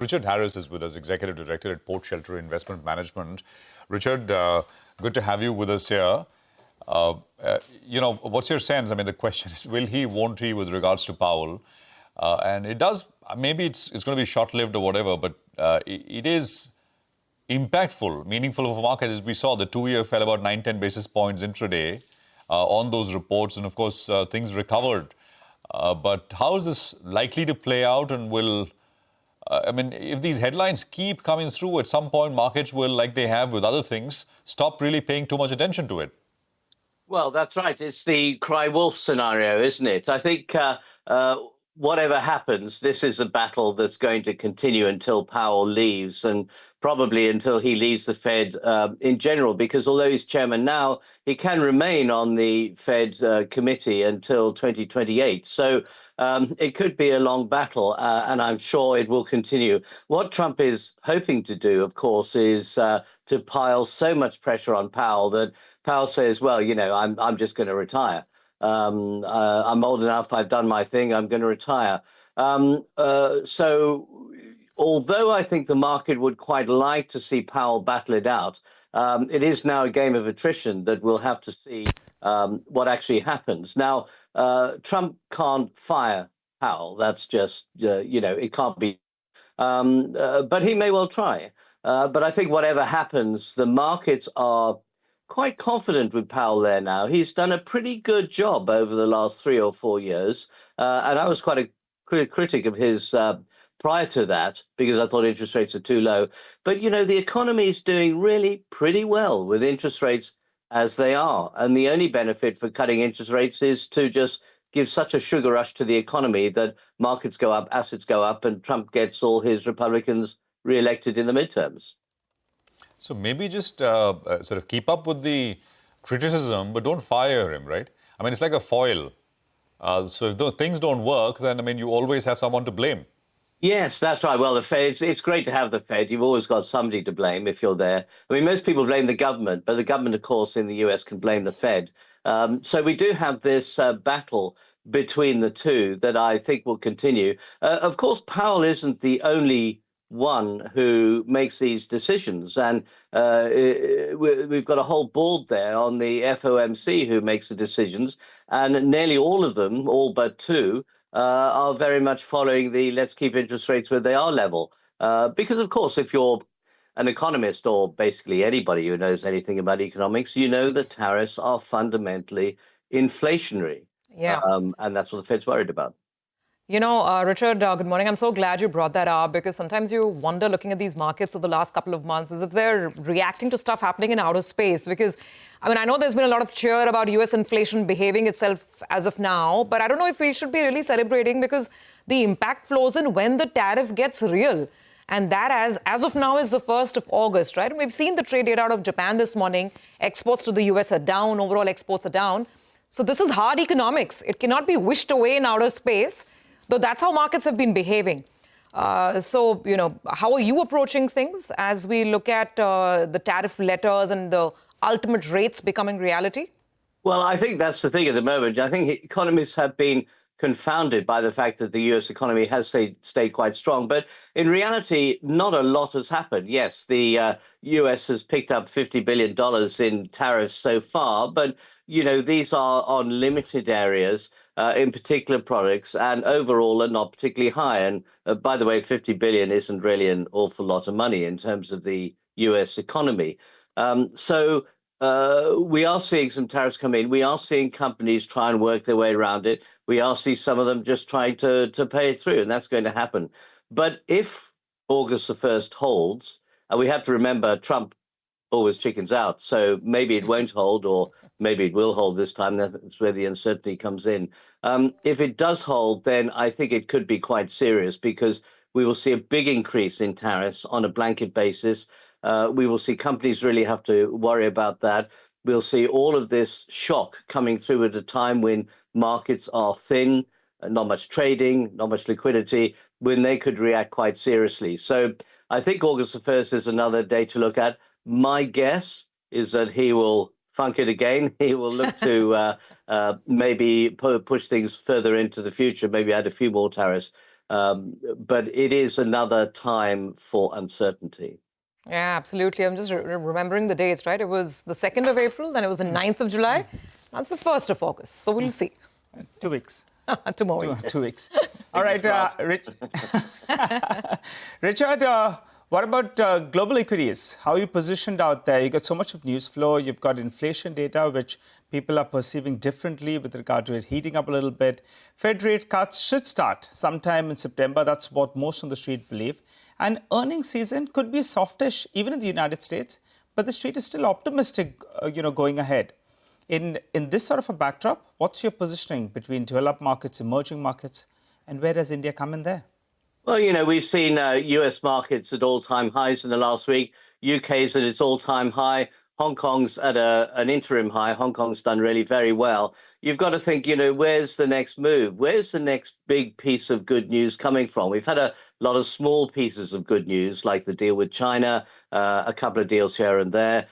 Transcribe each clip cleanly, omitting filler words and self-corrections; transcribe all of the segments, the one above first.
Richard Harris is with us, Executive Director at Port Shelter Investment Management. Richard, good to have you with us here. What's your sense? I mean, the question is, will he, won't he, with regards to Powell? And it does, maybe it's going to be short-lived or whatever, but it is impactful, meaningful of a market. As we saw, the 2-year fell about 9-10 basis points intraday on those reports. And of course, things recovered. But how is this likely to play out, and will... if these headlines keep coming through, at some point markets will, like they have with other things, stop really paying too much attention to it. Well, that's right. It's the cry wolf scenario, isn't it? I think whatever happens, this is a battle that's going to continue until Powell leaves, and probably until he leaves the Fed in general, because although he's chairman now, he can remain on the Fed committee until 2028. So it could be a long battle, and I'm sure it will continue. What Trump is hoping to do, of course, is to pile so much pressure on Powell that Powell says, well, I'm just going to retire. I'm old enough, I've done my thing, I'm going to retire. So although I think the market would quite like to see Powell battle it out, it is now a game of attrition that we'll have to see what actually happens. Now, Trump can't fire Powell. That's just, it can't be. But he may well try. But I think whatever happens, the markets are quite confident with Powell there now. He's done a pretty good job over the last 3 or 4 years. And I was quite a critic of his prior to that, because I thought interest rates are too low. But, the economy is doing really pretty well with interest rates as they are. And the only benefit for cutting interest rates is to just give such a sugar rush to the economy that markets go up, assets go up, and Trump gets all his Republicans re-elected in the midterms. So maybe just sort of keep up with the criticism, but don't fire him, right? I mean, it's like a foil. So if those things don't work, then, you always have someone to blame. Yes, that's right. Well, the Fed, it's great to have the Fed. You've always got somebody to blame if you're there. Most people blame the government, but the government, of course, in the US can blame the Fed. So we do have this battle between the two that I think will continue. Of course, Powell isn't the only one who makes these decisions. And we've got a whole board there on the FOMC who makes the decisions. And nearly all of them, all but two, are very much following the let's keep interest rates where they are level. Because, of course, if you're an economist, or basically anybody who knows anything about economics, you know that tariffs are fundamentally inflationary. Yeah. And that's what the Fed's worried about. Richard, good morning. I'm so glad you brought that up, because sometimes you wonder, looking at these markets over the last couple of months, as if they're reacting to stuff happening in outer space. Because, I know there's been a lot of cheer about US inflation behaving itself as of now, but I don't know if we should be really celebrating, because the impact flows in when the tariff gets real. And that, as of now, is the 1st of August, right? And we've seen the trade data out of Japan this morning. Exports to the US are down. Overall exports are down. So this is hard economics. It cannot be wished away in outer space, though that's how markets have been behaving. So, how are you approaching things as we look at the tariff letters and the ultimate rates becoming reality? Well, I think that's the thing at the moment. I think economists have been confounded by the fact that the US economy has stayed quite strong. But in reality, not a lot has happened. Yes, the US has picked up $50 billion in tariffs so far, but, these are on limited areas, in particular products, and overall are not particularly high. And by the way, 50 billion isn't really an awful lot of money in terms of the US economy. So we are seeing some tariffs come in. We are seeing companies try and work their way around it. We are seeing some of them just trying to pay it through, and that's going to happen. But if August the 1st holds, and we have to remember Trump always chickens out, so maybe it won't hold, or maybe it will hold this time. That's where the uncertainty comes in. If it does hold, then I think it could be quite serious, because we will see a big increase in tariffs on a blanket basis. We will see companies really have to worry about that. We'll see all of this shock coming through at a time when markets are thin, not much trading, not much liquidity, when they could react quite seriously. So I think August the 1st is another day to look at. My guess is that he will funk it again. He will look to maybe push things further into the future, maybe add a few more tariffs. but it is another time for uncertainty. Yeah, absolutely. I'm just remembering the dates, right? It was the 2nd of April, then it was the 9th of July. That's the 1st of August. So we'll see. 2 weeks. 2 more weeks. 2 weeks. All right, Richard, what about global equities? How are you positioned out there? You got so much of news flow. You've got inflation data, which people are perceiving differently with regard to it heating up a little bit. Fed rate cuts should start sometime in September. That's what most on the street believe. And earnings season could be softish, even in the United States. But the street is still optimistic, going ahead. In this sort of a backdrop, what's your positioning between developed markets, emerging markets, and where does India come in there? Well, we've seen US markets at all-time highs in the last week. UK's at its all-time high. Hong Kong's at an interim high. Hong Kong's done really very well. You've got to think, where's the next move? Where's the next big piece of good news coming from? We've had a lot of small pieces of good news, like the deal with China, a couple of deals here and there,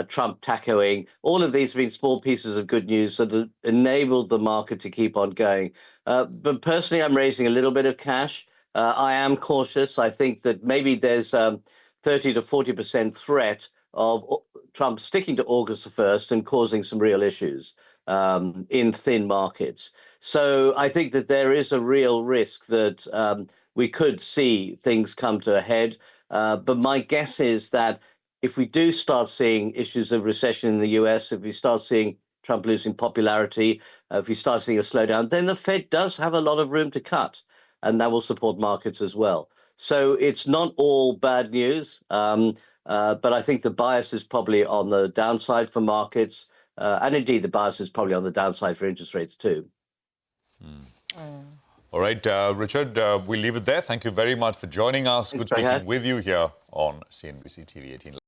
Trump tackling. All of these have been small pieces of good news that have enabled the market to keep on going. But personally, I'm raising a little bit of cash. I am cautious. I think that maybe there's 30 to 40% threat of Trump sticking to August the 1st and causing some real issues in thin markets. So I think that there is a real risk that we could see things come to a head. But my guess is that if we do start seeing issues of recession in the US, if we start seeing Trump losing popularity, if we start seeing a slowdown, then the Fed does have a lot of room to cut, and that will support markets as well. So it's not all bad news. But I think the bias is probably on the downside for markets. And indeed, the bias is probably on the downside for interest rates too. All right, Richard, we'll leave it there. Thank you very much for joining us. Good speaking with you here on CNBC TV 18.